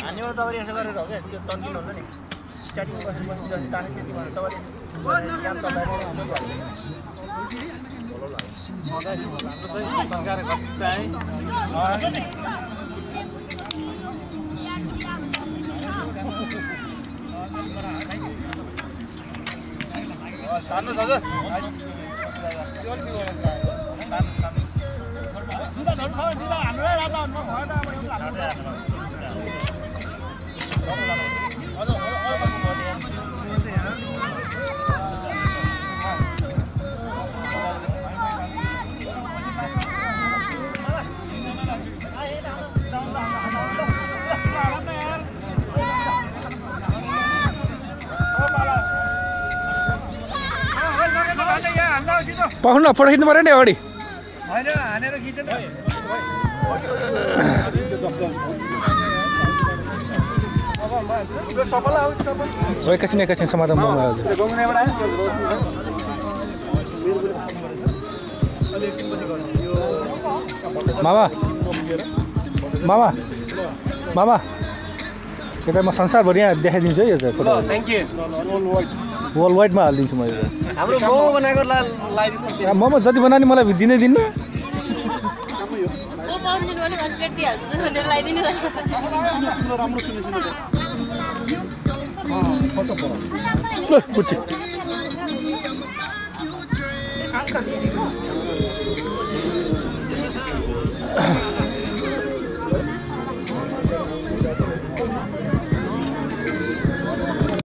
हान्नेबाट तपाईले यसो गरेर हो के त्यो तन्किनु हुन्छ नि स्टार्टिङमा बसेर बस्नु ताने त्यति भने तपाईले पक्नु फोटो खिच्नु पर्यो नि अगाडि हैन हानेर खिच्दैन एकैछिन समाधान मामा मामा मामा यता म संसारभरि यहाँ देखाइदिन्छु है यो फोटो वर्ल्ड वाइडमा हालिदिन्छु म हाम्रो मोमो बनाएको लाइदिनु मोमो जति बनाउने मलाई दिनै दिन्न ल